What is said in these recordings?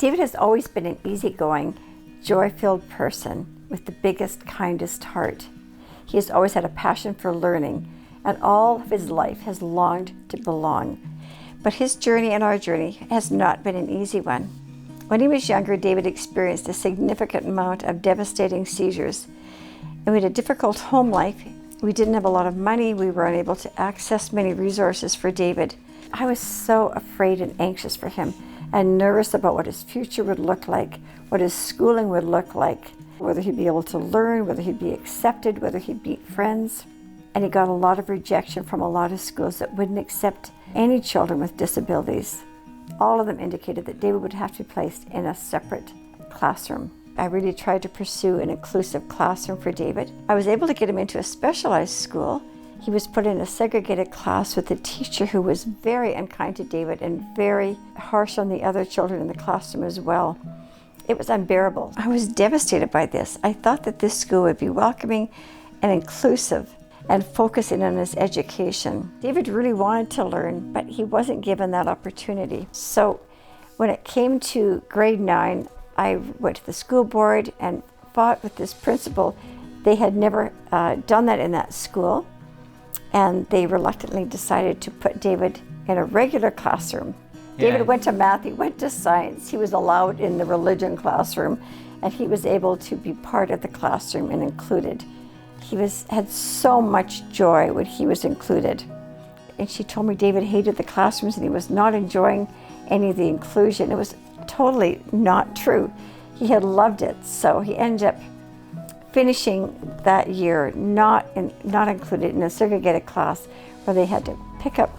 David has always been an easygoing, joy-filled person with the biggest, kindest heart. He has always had a passion for learning, and all of his life has longed to belong. But his journey and our journey has not been an easy one. When he was younger, David experienced a significant amount of devastating seizures. And we had a difficult home life. We didn't have a lot of money. We were unable to access many resources for David. I was so afraid and anxious for him, and nervous about what his future would look like, what his schooling would look like, whether he'd be able to learn, whether he'd be accepted, whether he'd meet friends. And he got a lot of rejection from a lot of schools that wouldn't accept any children with disabilities. All of them indicated that David would have to be placed in a separate classroom. I really tried to pursue an inclusive classroom for David. I was able to get him into a specialized school. He was put in a segregated class with a teacher who was very unkind to David and very harsh on the other children in the classroom as well. It was unbearable. I was devastated by this. I thought that this school would be welcoming and inclusive and focusing on his education. David really wanted to learn, but he wasn't given that opportunity. So when it came to grade 9, I went to the school board and fought with this principal. They had never done that in that school, and they reluctantly decided to put David in a regular classroom. Yeah. David went to math, he went to science, he was allowed in the religion classroom, and he was able to be part of the classroom and included. He had so much joy when he was included. And she told me David hated the classrooms and he was not enjoying any of the inclusion. It was totally not true. He had loved it, so he ended up finishing that year not included in a segregated class where they had to pick up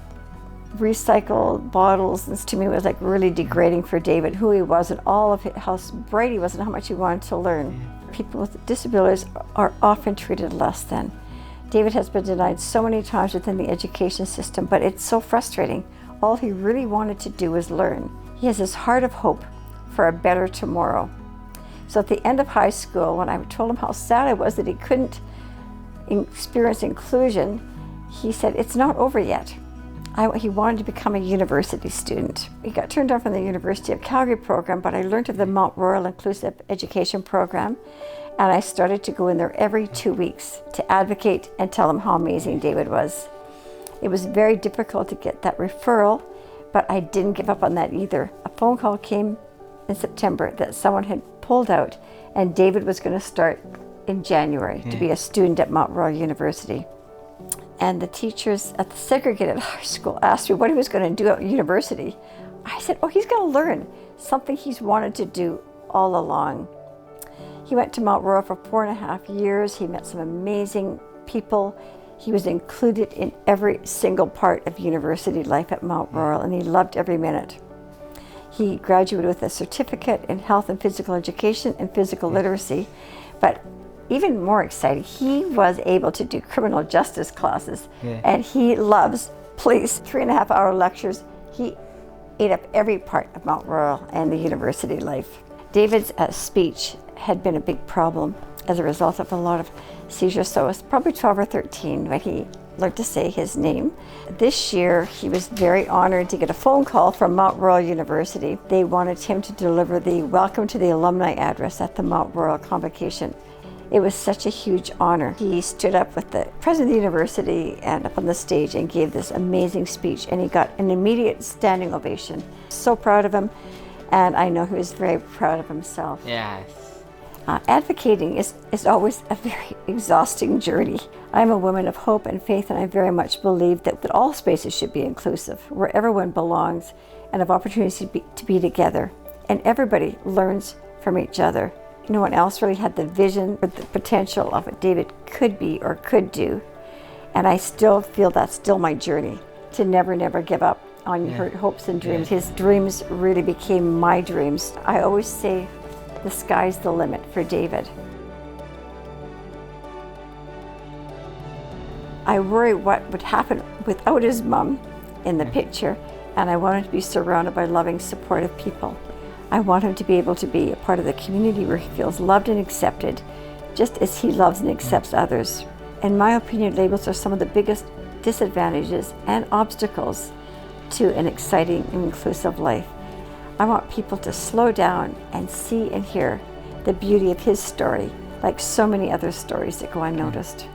recycled bottles. And to me it was like really degrading for David, who he was and all of how bright he was and how much he wanted to learn. People with disabilities are often treated less than. David has been denied so many times within the education system, but it's so frustrating. All he really wanted to do was learn. He has this heart of hope for a better tomorrow. So at the end of high school, when I told him how sad I was that he couldn't experience inclusion, he said, "It's not over yet." He wanted to become a university student. He got turned down from the University of Calgary program, but I learned of the Mount Royal Inclusive Education Program, and I started to go in there every 2 weeks to advocate and tell him how amazing David was. It was very difficult to get that referral, but I didn't give up on that either. A phone call came in September that someone had pulled out, and David was going to start in January to be a student at Mount Royal University. And the teachers at the segregated high school asked me what he was going to do at university. I said, he's going to learn something he's wanted to do all along. He went to Mount Royal for 4.5 years. He met some amazing people. He was included in every single part of university life at Mount Royal, and he loved every minute. He graduated with a certificate in health and physical education and physical literacy, but even more exciting, he was able to do criminal justice classes, and he loves police 3.5-hour lectures. He ate up every part of Mount Royal and the university life. David's speech had been a big problem as a result of a lot of seizures, so it was probably 12 or 13 when he learned to say his name. This year, he was very honored to get a phone call from Mount Royal University. They wanted him to deliver the Welcome to the Alumni address at the Mount Royal convocation. It was such a huge honor. He stood up with the president of the university and up on the stage and gave this amazing speech, and he got an immediate standing ovation. So proud of him, and I know he was very proud of himself. Yes. Advocating is always a very exhausting journey. I'm a woman of hope and faith, and I very much believe that all spaces should be inclusive, where everyone belongs and have opportunities to be together, and everybody learns from each other. No one else really had the vision or the potential of what David could be or could do. And I still feel that's still my journey, to never give up on your hopes and dreams. His dreams really became my dreams. I always say the sky's the limit for David. I worry what would happen without his mom in the picture, and I want him to be surrounded by loving, supportive people. I want him to be able to be a part of the community where he feels loved and accepted, just as he loves and accepts others. In my opinion, labels are some of the biggest disadvantages and obstacles to an exciting and inclusive life. I want people to slow down and see and hear the beauty of his story, like so many other stories that go unnoticed.